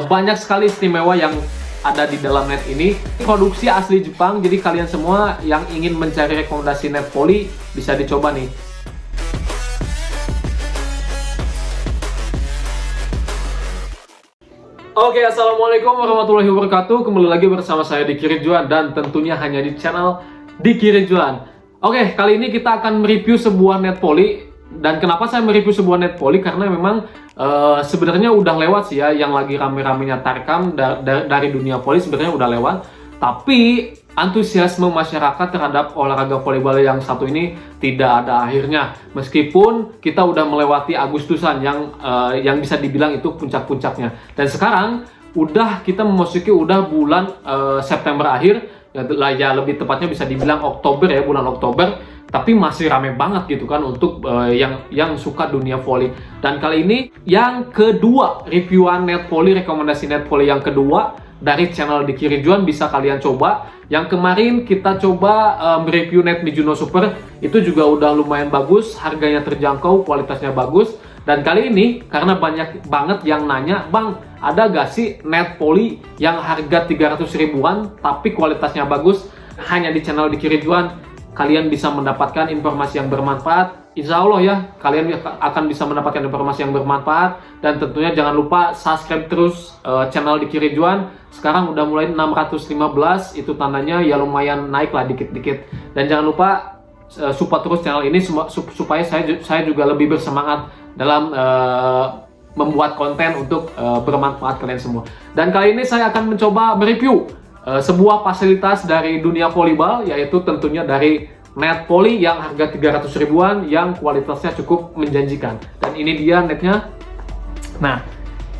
banyak sekali istimewa yang ada di dalam net ini. Produksi asli Jepang, jadi kalian semua yang ingin mencari rekomendasi net volley bisa dicoba nih. Oke, assalamualaikum warahmatullahi wabarakatuh. Kembali lagi bersama saya Diki Ridwan dan tentunya hanya di channel Diki Ridwan. Oke, kali ini kita akan mereview sebuah net volley. Dan kenapa saya mereview sebuah net volley? Karena memang sebenarnya udah lewat sih ya, yang lagi rame-ramenya tarkam dari dunia volley sebenarnya udah lewat. Tapi antusiasme masyarakat terhadap olahraga volleyball yang satu ini tidak ada akhirnya. Meskipun kita udah melewati Agustusan yang bisa dibilang itu puncak-puncaknya. Dan sekarang kita memasuki bulan September akhir, ya lebih tepatnya bisa dibilang Oktober ya, bulan Oktober. Tapi masih rame banget gitu kan untuk yang suka dunia volley. Dan kali ini yang kedua, reviewan net volley, rekomendasi net volley yang kedua dari channel Diki Ridwan bisa kalian coba. Yang kemarin kita coba mereview net Mizuno Super, itu juga udah lumayan bagus, harganya terjangkau, kualitasnya bagus. Dan kali ini karena banyak banget yang nanya, "Bang, ada gak sih net volley yang harga 300 ribuan tapi kualitasnya bagus?" Hanya di channel Diki Ridwan kalian bisa mendapatkan informasi yang bermanfaat. Insya Allah ya, kalian akan bisa mendapatkan informasi yang bermanfaat. Dan tentunya jangan lupa subscribe terus channel Diki Ridwan. Sekarang udah mulai 615, itu tandanya ya lumayan naik lah dikit-dikit. Dan jangan lupa support terus channel ini supaya saya juga lebih bersemangat dalam membuat konten untuk bermanfaat kalian semua. Dan kali ini saya akan mencoba mereview sebuah fasilitas dari dunia volleyball, yaitu tentunya dari net volley yang harga 300 ribuan yang kualitasnya cukup menjanjikan. Dan ini dia netnya. Nah,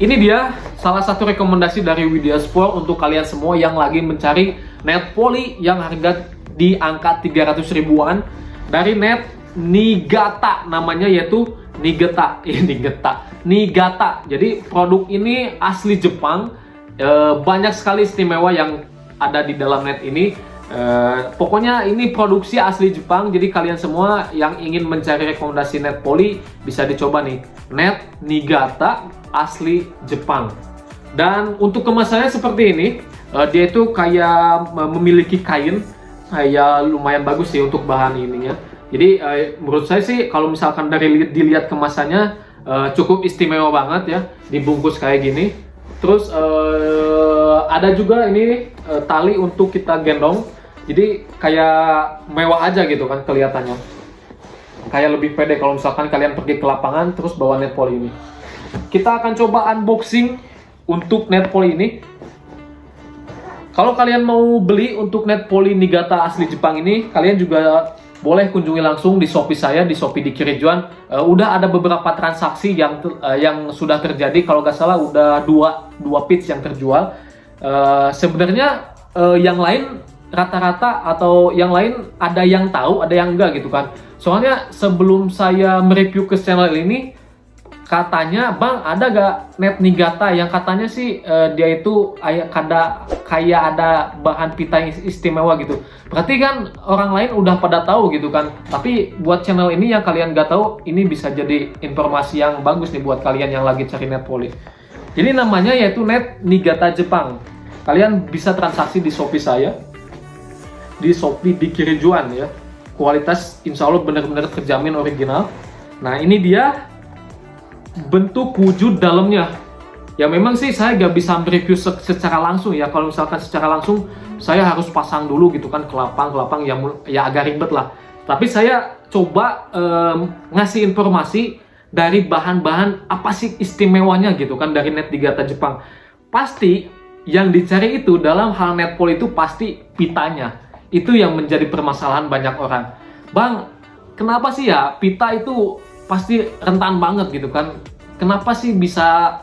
ini dia salah satu rekomendasi dari Widya Sport untuk kalian semua yang lagi mencari net volley yang harga di angka 300 ribuan dari net Niigata, namanya yaitu Niigata. Niigata. Jadi produk ini asli Jepang. Banyak sekali istimewa yang ada di dalam net ini. Pokoknya ini produksi asli Jepang, jadi kalian semua yang ingin mencari rekomendasi net volley bisa dicoba nih, net Niigata asli Jepang. Dan untuk kemasannya seperti ini, dia itu kayak memiliki kain kayak lumayan bagus sih untuk bahan ininya. Jadi menurut saya sih kalau misalkan dari dilihat kemasannya cukup istimewa banget ya, dibungkus kayak gini. Terus ada juga ini tali untuk kita gendong. Jadi kayak mewah aja gitu kan kelihatannya. Kayak lebih pede kalau misalkan kalian pergi ke lapangan terus bawa net volley ini. Kita akan coba unboxing untuk net volley ini. Kalau kalian mau beli untuk net volley Niigata asli Jepang ini, kalian juga boleh kunjungi langsung di Shopee saya, di Shopee Diki Ridwan. Udah ada beberapa transaksi yang sudah terjadi. Kalau nggak salah udah dua pitch yang terjual. Sebenarnya yang lain rata-rata atau yang lain ada yang tahu, ada yang enggak gitu kan. Soalnya sebelum saya mereview ke channel ini, katanya, "Bang, ada gak net Niigata yang katanya sih dia itu kayak ada bahan pita yang istimewa gitu." Berarti kan orang lain udah pada tahu gitu kan. Tapi buat channel ini yang kalian gak tahu, ini bisa jadi informasi yang bagus nih buat kalian yang lagi cari net volley. Jadi namanya yaitu net Niigata Jepang. Kalian bisa transaksi di Shopee saya, di Shopee Diki Ridwan ya. Kualitas insya Allah benar-benar terjamin original. Nah, ini dia bentuk wujud dalamnya. Ya memang sih saya gak bisa mereview secara langsung ya. Kalau misalkan secara langsung saya harus pasang dulu gitu kan, kelapang ya agak ribet lah. Tapi saya coba ngasih informasi dari bahan-bahan apa sih istimewanya gitu kan dari net Niigata Jepang. Pasti yang dicari itu dalam hal net volley itu pasti pitanya. Itu yang menjadi permasalahan banyak orang. "Bang, kenapa sih ya pita itu pasti rentan banget gitu kan? Kenapa sih bisa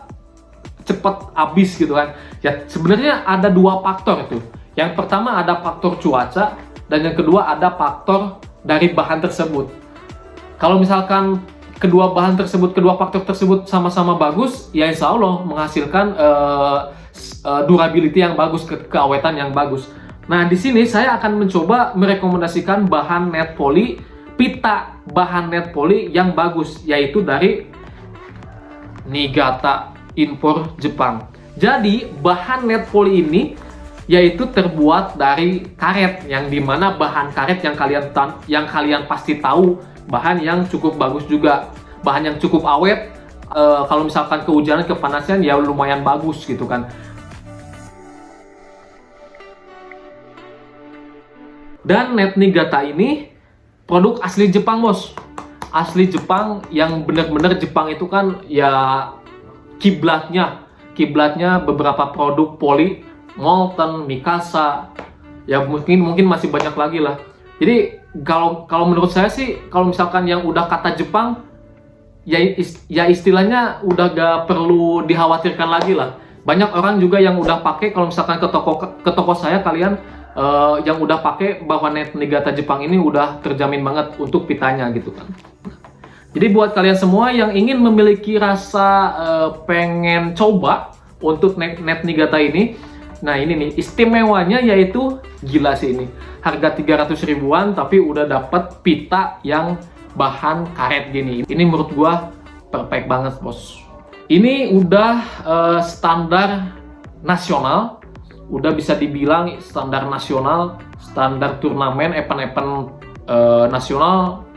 cepet habis gitu kan?" Ya sebenarnya ada dua faktor itu. Yang pertama ada faktor cuaca, dan yang kedua ada faktor dari bahan tersebut. Kalau misalkan kedua faktor tersebut sama-sama bagus, ya insya Allah menghasilkan durability yang bagus, keawetan yang bagus. Nah, di sini saya akan mencoba merekomendasikan bahan net volley, pita bahan net volley yang bagus, yaitu dari Niigata impor Jepang. Jadi bahan net poly ini yaitu terbuat dari karet, yang dimana bahan karet yang kalian pasti tahu, bahan yang cukup bagus juga, bahan yang cukup awet. Kalau misalkan kehujanan, kepanasan ya lumayan bagus gitu kan. Dan net Niigata ini produk asli Jepang, bos. Asli Jepang, yang benar-benar Jepang itu kan ya kiblatnya beberapa produk poly, Molten, Mikasa, ya mungkin masih banyak lagi lah. Jadi kalau menurut saya sih, kalau misalkan yang udah kata Jepang, ya istilahnya udah gak perlu dikhawatirkan lagi lah. Banyak orang juga yang udah pakai, kalau misalkan ke toko saya, kalian yang udah pakai bahwa net Niigata Jepang ini udah terjamin banget untuk pitanya gitu kan. Jadi buat kalian semua yang ingin memiliki rasa pengen coba untuk net Niigata ini, nah ini nih istimewanya, yaitu gila sih ini. Harga 300 ribuan tapi udah dapat pita yang bahan karet gini. Ini menurut gua perfect banget, bos. Ini udah standar nasional, udah bisa dibilang standar nasional, standar turnamen, event-event nasional,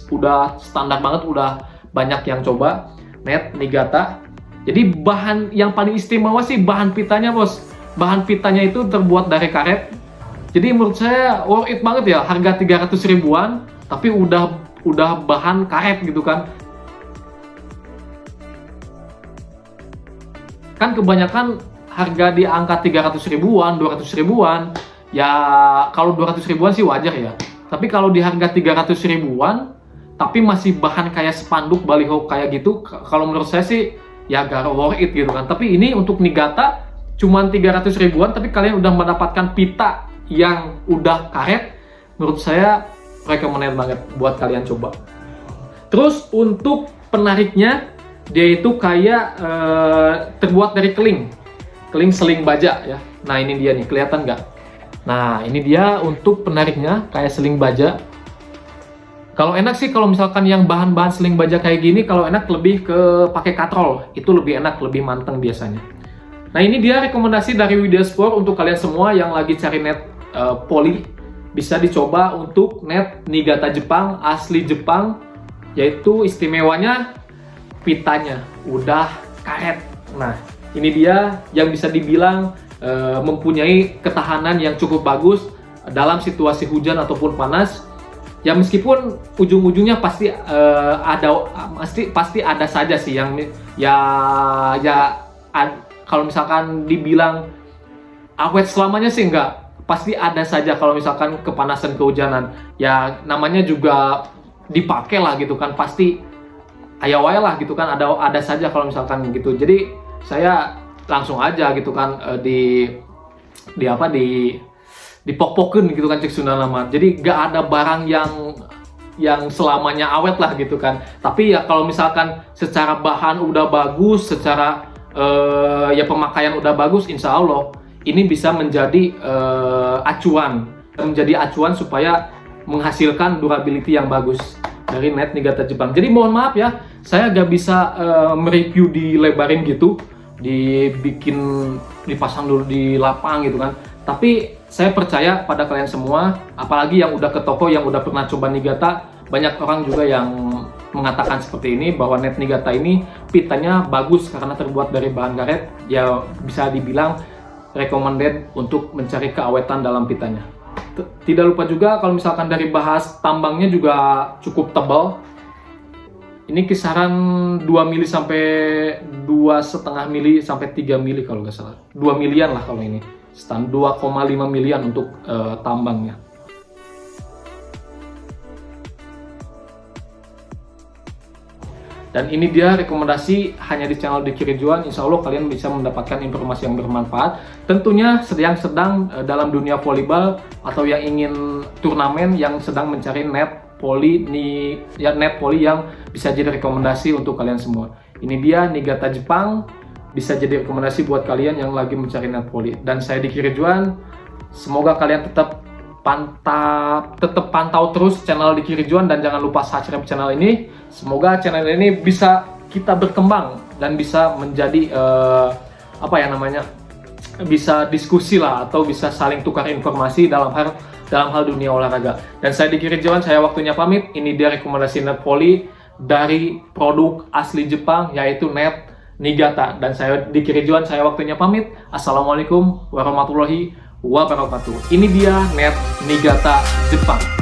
udah standar banget, udah banyak yang coba net Niigata. Jadi bahan yang paling istimewa sih bahan pitanya, bos. Bahan pitanya itu terbuat dari karet. Jadi menurut saya worth it banget ya, harga 300 ribuan tapi udah bahan karet gitu kan. Kan kebanyakan harga di angka 300 ribuan, 200 ribuan. Ya kalau 200 ribuan sih wajar ya. Tapi kalau di harga 300 ribuan tapi masih bahan kayak spanduk, baliho kayak gitu, kalau menurut saya sih ya gak worth it gitu kan. Tapi ini untuk Niigata cuman 300 ribuan tapi kalian udah mendapatkan pita yang udah karet. Menurut saya recommended banget buat kalian coba. Terus untuk penariknya, dia itu kayak terbuat dari keling seling baja ya. Nah ini dia nih, kelihatan nggak? Nah ini dia untuk penariknya, kayak seling baja. Kalau enak sih, kalau misalkan yang bahan-bahan seling baja kayak gini, kalau enak lebih ke pakai katrol, itu lebih enak, lebih manteng biasanya. Nah ini dia rekomendasi dari Widya Sport untuk kalian semua yang lagi cari net poly, bisa dicoba untuk net Niigata Jepang, asli Jepang, yaitu istimewanya pitanya udah karet. Nah ini dia yang bisa dibilang mempunyai ketahanan yang cukup bagus dalam situasi hujan ataupun panas. Ya meskipun ujung-ujungnya pasti ada saja sih yang kalau misalkan dibilang awet selamanya sih enggak, pasti ada saja kalau misalkan kepanasan, kehujanan. Ya namanya juga dipakai lah gitu kan, pasti ayawai lah gitu kan, ada saja kalau misalkan gitu. Jadi saya langsung aja gitu kan dipok-pokin gitu kan, cek Sunda nama. Jadi gak ada barang yang selamanya awet lah gitu kan. Tapi ya kalau misalkan secara bahan udah bagus, secara ya pemakaian udah bagus, insya Allah ini bisa menjadi acuan supaya menghasilkan durability yang bagus dari net Niigata Jepang. Jadi mohon maaf ya, saya gak bisa mereview dilebarin gitu, dipasang dulu di lapang gitu kan. Tapi saya percaya pada kalian semua, apalagi yang udah ke toko, yang udah pernah coba Niigata, banyak orang juga yang mengatakan seperti ini, bahwa net Niigata ini pitanya bagus karena terbuat dari bahan karet. Ya bisa dibilang recommended untuk mencari keawetan dalam pitanya. Tidak lupa juga kalau misalkan dari bahas tambangnya juga cukup tebal. Ini kisaran 2 mili sampai 2,5 mili sampai 3 mili kalau nggak salah. 2 milian lah kalau ini. 2,5 milian untuk tambangnya. Dan ini dia rekomendasi hanya di channel Diki Rijuan. Insya Allah kalian bisa mendapatkan informasi yang bermanfaat. Tentunya sedang dalam dunia volleyball atau yang ingin turnamen, yang sedang mencari net poly yang bisa jadi rekomendasi untuk kalian semua. Ini dia Niigata Jepang, bisa jadi rekomendasi buat kalian yang lagi mencari net poly. Dan saya Diki Rijuan, semoga kalian tetap pantau terus channel Diki Rijuan dan jangan lupa subscribe channel ini. Semoga channel ini bisa kita berkembang dan bisa menjadi apa ya namanya, bisa diskusi lah atau bisa saling tukar informasi dalam hal dunia olahraga. Dan saya Diki Ridwan, saya waktunya pamit. Ini dia rekomendasi net volley dari produk asli Jepang yaitu net Niigata. Dan saya Diki Ridwan, saya waktunya pamit. Assalamualaikum warahmatullahi wabarakatuh. Ini dia net Niigata Jepang.